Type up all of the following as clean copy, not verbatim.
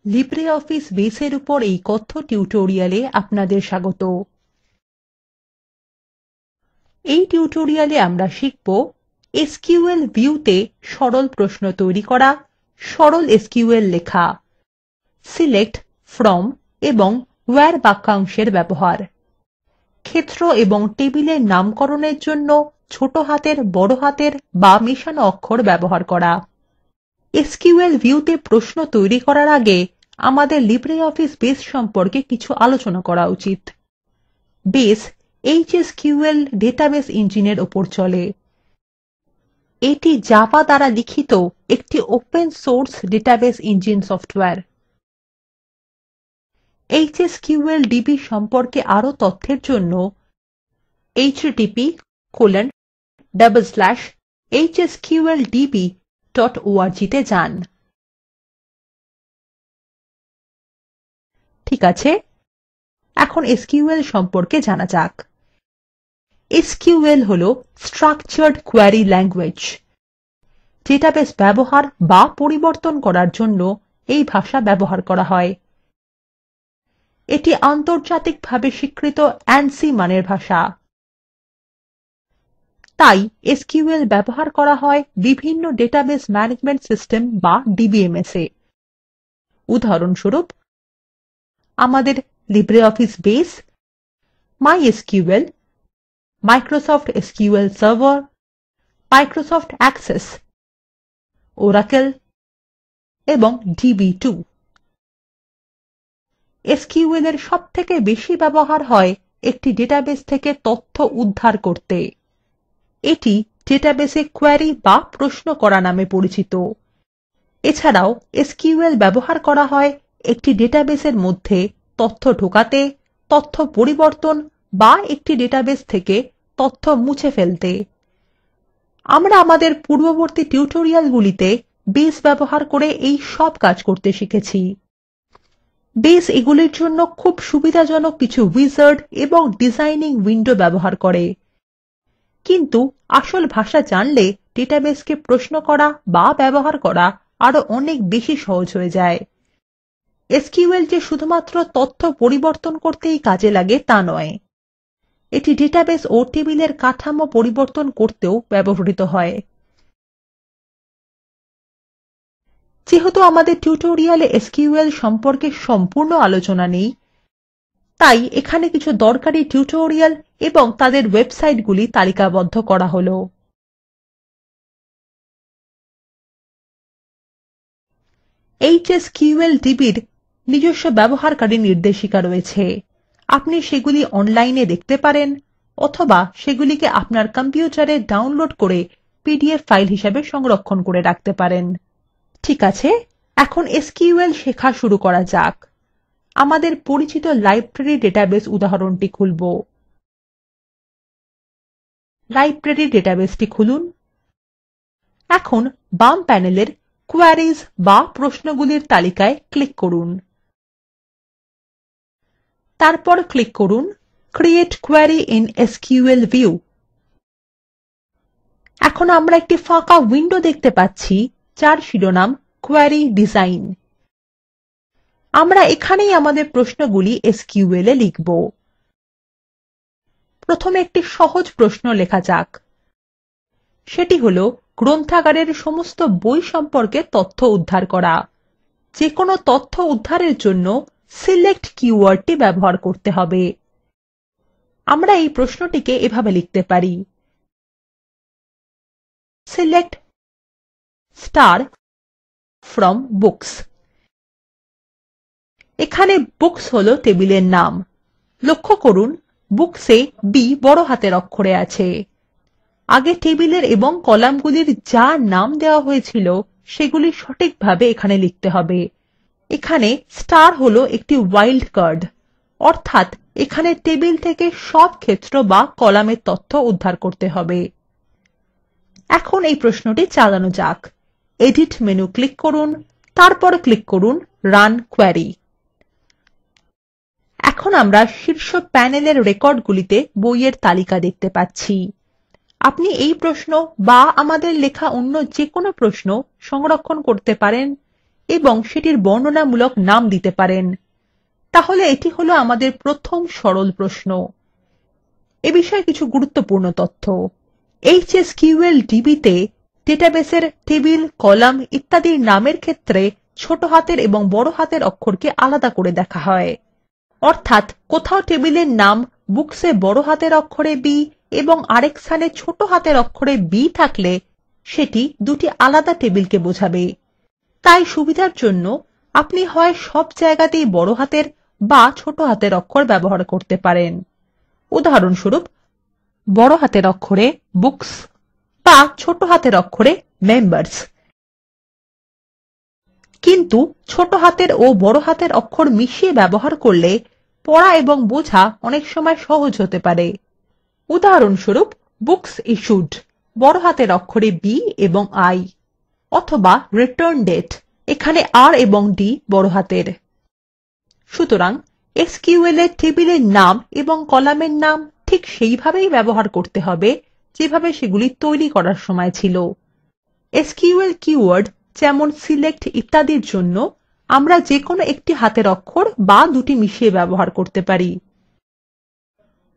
LibreOffice বেসের উপর এই কথ্য টিউটোরিয়ালে আপনাদের স্বাগত। এই টিউটোরিয়ালে আমরা শিখব এসকিউএল ভিউতে সরল প্রশ্ন তৈরি করা, সরল এসকিউএল লেখা, সিলেক্ট ফ্রম এবং ওয়্যার বাক্যাংশের ব্যবহার, ক্ষেত্র এবং টেবিলের নামকরণের জন্য ছোট হাতের, বড় হাতের বা মেশানো অক্ষর ব্যবহার করা। এসকিউএল ভিউতে প্রশ্ন তৈরি করার আগে আমাদের লিব্রিঅফিস বেস সম্পর্কে কিছু আলোচনা করা উচিত। বেস HSQL ডেটাবেস ইঞ্জিনের উপর চলে। এটি জাভা দ্বারা লিখিত একটি open source database engine software. HSQLDB সম্পর্কে আরো তথ্যের জন্য http://hsqldb.org তে যান। ঠিক আছে, এখন এসকিউএল সম্পর্কে জানা যাক। এসকিউএল হল স্ট্রাকচার্ড কোয়েরি ল্যাঙ্গুয়েজ। ডেটাবেস ব্যবহার বা পরিবর্তন করার জন্য এই ভাষা ব্যবহার করা হয়। এটি আন্তর্জাতিকভাবে স্বীকৃত ANSI মানের ভাষা। তাই এসকিউএল ব্যবহার করা হয় বিভিন্ন ডেটাবেস ম্যানেজমেন্ট সিস্টেম বা DBMS এ। উদাহরণস্বরূপ আমাদের LibreOffice base, MySQL, Microsoft SQL server, Microsoft access, Oracle এবং DB2। এসকিউএল এর সবথেকে বেশি ব্যবহার হয় একটি ডেটাবেস থেকে তথ্য উদ্ধার করতে। এটি ডেটাবেসে কোয়েরি বা প্রশ্ন করা নামে পরিচিত। এছাড়াও এসকিউএল ব্যবহার করা হয় একটি ডেটাবেসের মধ্যে তথ্য ঢোকাতে, তথ্য পরিবর্তন বা একটি ডেটাবেস থেকে তথ্য মুছে ফেলতে। আমরা আমাদের পূর্ববর্তী টিউটোরিয়ালগুলিতে বেস ব্যবহার করে এই সব কাজ করতে শিখেছি। বেস এগুলির জন্য খুব সুবিধাজনক কিছু উইজার্ড এবং ডিজাইনিং উইন্ডো ব্যবহার করে। কিন্তু আসল ভাষা জানলে ডেটাবেসকে প্রশ্ন করা বা ব্যবহার করা আরো অনেক বেশি সহজ হয়ে যায়। এসকিউএল যে শুধুমাত্র তথ্য পরিবর্তন করতেই কাজে লাগে তা নয়, এটি ডেটাবেস ও টেবিলের কাঠামো পরিবর্তন করতেও ব্যবহৃত হয়। যেহেতু আমাদের টিউটোরিয়ালে এসকিউএল সম্পর্কে সম্পূর্ণ আলোচনা নেই, তাই এখানে কিছু দরকারি টিউটোরিয়াল এবং তাদের ওয়েবসাইটগুলি তালিকাবদ্ধ করা হলো। HSQLDB-র নিজস্ব ব্যবহারকারী নির্দেশিকা রয়েছে। আপনি সেগুলি অনলাইনে দেখতে পারেন অথবা সেগুলিকে আপনার কম্পিউটারে ডাউনলোড করে পিডিএফ ফাইল হিসেবে সংরক্ষণ করে রাখতে পারেন। ঠিক আছে, এখন এসকিউএল শেখা শুরু করা যাক। আমাদের পরিচিত লাইব্রেরী ডেটাবেস উদাহরণটি খুলব। লাইব্রেরী ডেটাবেসটি খুলুন। এখন বাম প্যানেলের কোয়েরিজ বা প্রশ্নগুলির তালিকায় ক্লিক করুন। তারপর ক্লিক করুন create query in SQL view. এখন আমরা একটি ফাঁকা উইন্ডো দেখতে পাচ্ছি যার শিরোনাম কোয়েরি ডিজাইন। আমরা এখানেই আমাদের প্রশ্নগুলি এসকিউএল এ লিখব। প্রথমে একটি সহজ প্রশ্ন লেখা যাক। সেটি হল গ্রন্থাগারের সমস্ত বই সম্পর্কে তথ্য উদ্ধার করা। যে কোনো তথ্য উদ্ধারের জন্য সিলেক্ট কীওয়ার্ডটি ব্যবহার করতে হবে। আমরা এই প্রশ্নটিকে এভাবে লিখতে পারি: সিলেক্ট from books। এখানে বুকস হল টেবিলের নাম। লক্ষ্য করুন বুকস এ B বড় হাতের অক্ষরে আছে। আগে টেবিলের এবং কলামগুলির যা নাম দেওয়া হয়েছিল সেগুলি সঠিকভাবে এখানে লিখতে হবে। এখানে স্টার হল একটি ওয়াইল্ড কার্ড, অর্থাৎ এখানে টেবিল থেকে সব ক্ষেত্র বা কলামের তথ্য উদ্ধার করতে হবে। এখন এই প্রশ্নটি চালানো যাক। এডিট মেনু ক্লিক করুন, তারপর ক্লিক করুন রান কোয়েরি। এখন আমরা শীর্ষ প্যানেলের রেকর্ডগুলিতে বইয়ের তালিকা দেখতে পাচ্ছি। আপনি এই প্রশ্ন বা আমাদের লেখা অন্য যে কোনো প্রশ্ন সংরক্ষণ করতে পারেন এবং সেটির বর্ণনামূলক নাম দিতে পারেন। তাহলে এটি হলো আমাদের প্রথম সরল প্রশ্ন। এ বিষয়ে কিছু গুরুত্বপূর্ণ তথ্য। HSQLDB তে ডেটাবেসের টেবিল, কলাম ইত্যাদির নামের ক্ষেত্রে ছোট হাতের এবং বড় হাতের অক্ষরকে আলাদা করে দেখা হয়। অর্থাৎ কোথাও টেবিলের নাম বুকসে বড় হাতের অক্ষরে B এবং আরেক স্থানে ছোট হাতের অক্ষরে B থাকলে সেটি দুটি আলাদা টেবিলকে বোঝাবে। তাই সুবিধার জন্য আপনি হয় সব জায়গাতেই বড় হাতের বা ছোট হাতের অক্ষর ব্যবহার করতে পারেন। উদাহরণস্বরূপ বড় হাতের অক্ষরে বুকস বা ছোট হাতের অক্ষরে মেম্বার্স। কিন্তু ছোট হাতের ও বড় হাতের অক্ষর মিশিয়ে ব্যবহার করলে পড়া এবং বোঝা অনেক সময় সহজ হতে পারে। উদাহরণস্বরূপ বুকস ইস্যুড বড় হাতের অক্ষরে B এবং I, অথবা রিটার্ন ডেট এখানে R এবং D বড় হাতের। সুতরাং SQL এ টেবিলের নাম এবং কলামের নাম ঠিক সেইভাবেই ব্যবহার করতে হবে যেভাবে সেগুলি তৈরি করার সময় ছিল। SQL কিওয়ার্ড যেমন সিলেক্ট ইত্যাদির জন্য আমরা যেকোনো একটি হাতের অক্ষর বা দুটি মিশিয়ে ব্যবহার করতে পারি।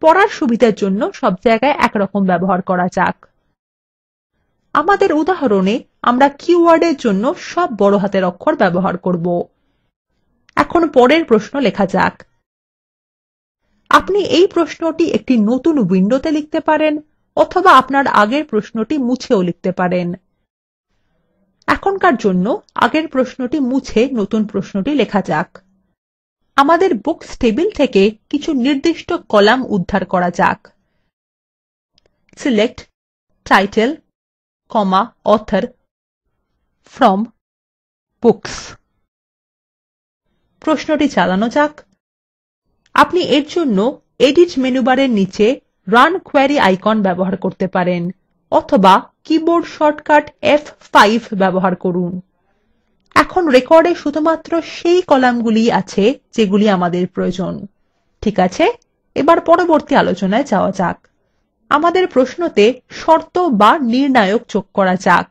পড়ার সুবিধার জন্য সব জায়গায় একরকম ব্যবহার করা যাক। আমাদের উদাহরণে আমরা কিওয়ার্ডের জন্য সব বড় হাতের অক্ষর ব্যবহার করব। এখন পরের প্রশ্ন লেখা যাক। আপনি এই প্রশ্নটি একটি নতুন উইন্ডোতে লিখতে পারেন অথবা আপনার আগের প্রশ্নটি মুছেও লিখতে পারেন। এখনকার জন্য আগের প্রশ্নটি মুছে নতুন প্রশ্নটি লেখা যাক। আমাদের বুকস টেবিল থেকে কিছু নির্দিষ্ট কলাম উদ্ধার করা যাক। Select title, author from books। প্রশ্নটি চালানো যাক। আপনি এর জন্য এডিট মেনুবারের নিচে রান কোয়েরি আইকন ব্যবহার করতে পারেন অথবা কিবোর্ড শর্টকাট F5 ব্যবহার করুন। এখন রেকর্ডে শুধুমাত্র সেই কলামগুলি আছে যেগুলি আমাদের প্রয়োজন। ঠিক আছে, এবার পরবর্তী আলোচনায় যাওয়া যাক। আমাদের প্রশ্নতে শর্ত বা নির্ণায়ক যোগ করা যাক।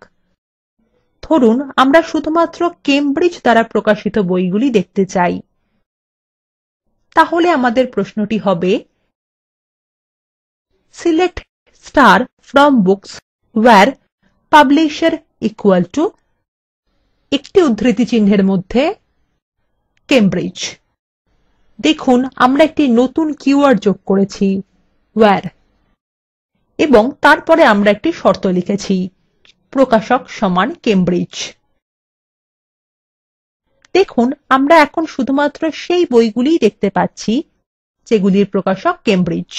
ধরুন আমরা শুধুমাত্র কেমব্রিজ দ্বারা প্রকাশিত বইগুলি দেখতে চাই। তাহলে আমাদের প্রশ্নটি হবে select from books where publisher equal to একটি উদ্ধৃতি চিহ্নের মধ্যে কেমব্রিজ। দেখুন আমরা একটি নতুন কিওয়ার্ড যোগ করেছি where, এবং তারপরে আমরা একটি শর্ত লিখেছি প্রকাশক সমান কেমব্রিজ। দেখুন আমরা এখন শুধুমাত্র সেই বইগুলিই দেখতে পাচ্ছি যেগুলির প্রকাশক কেমব্রিজ।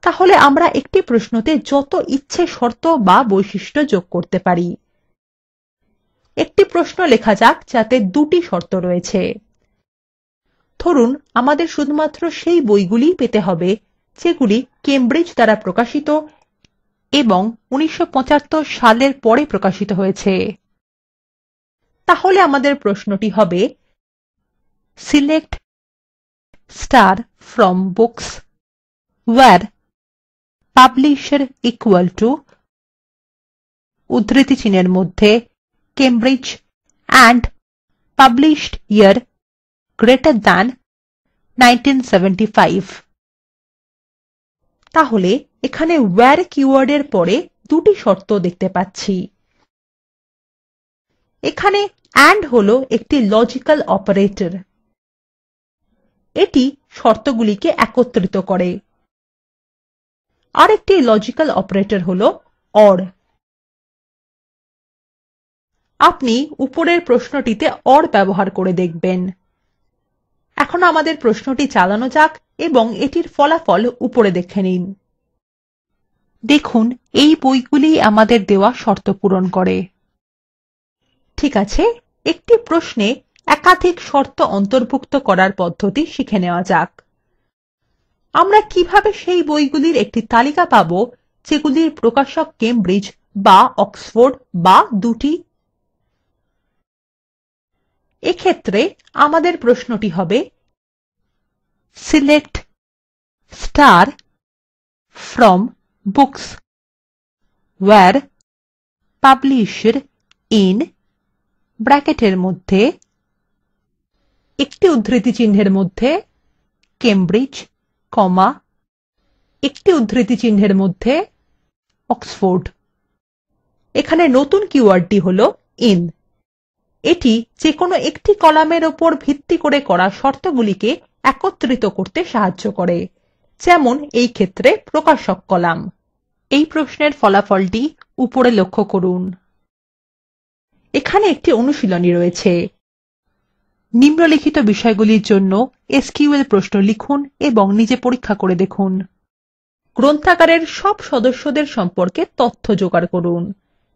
তাহলে আমরা একটি প্রশ্নতে যত ইচ্ছে শর্ত বা বৈশিষ্ট্য যোগ করতে পারি। একটি প্রশ্ন লেখা যাক যাতে দুটি শর্ত রয়েছে। ধরুন আমাদের শুধুমাত্র সেই বইগুলিই পেতে হবে যেগুলি কেমব্রিজ দ্বারা প্রকাশিত এবং 1975 সালের পরে প্রকাশিত হয়েছে। তাহলে আমাদের প্রশ্নটি হবে select from books where publisher equal to উদ্ধৃতি চিহ্নের মধ্যে Cambridge and published year greater than 1975। তাহলে এখানে where কিওয়ার্ডের পরে দুটি শর্ত দেখতে পাচ্ছি। এখানে and হলো একটি লজিক্যাল অপারেটর। এটি শর্তগুলিকে একত্রিত করে। আরেকটি লজিক্যাল অপারেটর হলো OR। আপনি উপরের প্রশ্নটিতে OR ব্যবহার করে দেখবেন। এখন আমাদের প্রশ্নটি চালানো যাক এবং এটির ফলাফল উপরে দেখে নিন। দেখুন এই বইগুলি আমাদের দেওয়া শর্ত পূরণ করে। ঠিক আছে, একটি প্রশ্নে একাধিক শর্ত অন্তর্ভুক্ত করার পদ্ধতি শিখে নেওয়া যাক। আমরা কিভাবে সেই বইগুলির একটি তালিকা পাবো যেগুলির প্রকাশক কেমব্রিজ বা অক্সফোর্ড বা দুটি? এক্ষেত্রে আমাদের প্রশ্নটি হবে select from books where publisher in ব্র্যাকেটের মধ্যে একটি উদ্ধৃতি চিহ্নের মধ্যে কেমব্রিজ কমা একটি উদ্ধৃতি চিহ্নের মধ্যে অক্সফোর্ড। এখানে নতুন কিওয়ার্ডটি হল in। এটি যেকোনো একটি কলামের উপর ভিত্তি করে করা শর্তগুলিকে একত্রিত করতে সাহায্য করে, যেমন এই ক্ষেত্রে প্রকাশক কলাম। এই প্রশ্নের ফলাফলটি উপরে লক্ষ্য করুন। এখানে একটি অনুশীলনী রয়েছে। নিম্নলিখিত বিষয়গুলির জন্য এসকিউএল প্রশ্ন লিখুন এবং নিজে পরীক্ষা করে দেখুন। গ্রন্থাগারের সব সদস্যদের সম্পর্কে তথ্য জোগাড় করুন।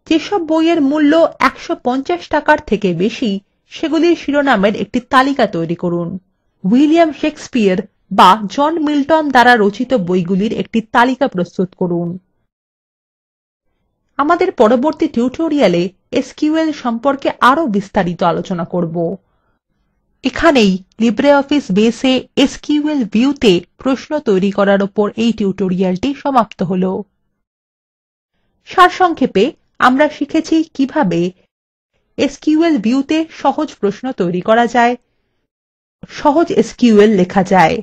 যেসব বইয়ের মূল্য ১৫০ টাকার থেকে বেশি সেগুলির শিরোনামের একটি তালিকা তৈরি করুন। উইলিয়াম শেক্সপিয়ার বা জন মিল্টন দ্বারা রচিত বইগুলির একটি তালিকা প্রস্তুত করুন। আমাদের পরবর্তী টিউটোরিয়ালে এসকিউএল সম্পর্কে আরো বিস্তারিত আলোচনা করব। এখানেই লিব্রিঅফিস বেসে এসকিউএল ভিউতে প্রশ্ন তৈরি করার উপর এই টিউটোরিয়ালটি সমাপ্ত হল। সারসংক্ষেপে আমরা শিখেছি কিভাবে এসকিউএল ভিউতে সহজ প্রশ্ন তৈরি করা যায়, সহজ এসকিউএল লেখা যায়,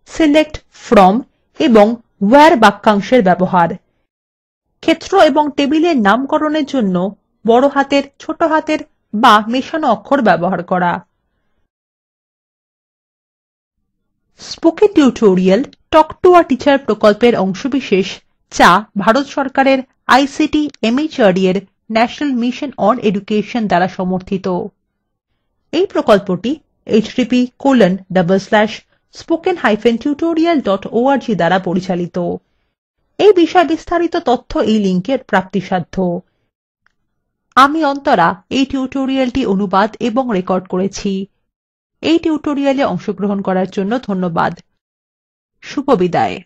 সিলেক্ট ফ্রম এবং ওয়্যার বাক্যাংশের ব্যবহার, ক্ষেত্র এবং টেবিলের নামকরণের জন্য বড় হাতের, ছোট হাতের বা মেশানো অক্ষর ব্যবহার করা। Spoken tutorial talk to a teacher প্রকল্পের অংশবিশেষ, যা ভারত সরকারের আইসিটি এমএচআরডি এর ন্যাশনাল মিশন অন এডুকেশন দ্বারা সমর্থিত। এই প্রকল্পটি http:/spoken-tutorial.org দ্বারা পরিচালিত। এই বিষয়ে বিস্তারিত তথ্য এই লিঙ্কের প্রাপ্তিসাধ্য। আমি অন্তরা এই টিউটোরিয়ালটি অনুবাদ এবং রেকর্ড করেছি। এই টিউটোরিয়ালে অংশগ্রহণ করার জন্য ধন্যবাদ। শুভবিদায়।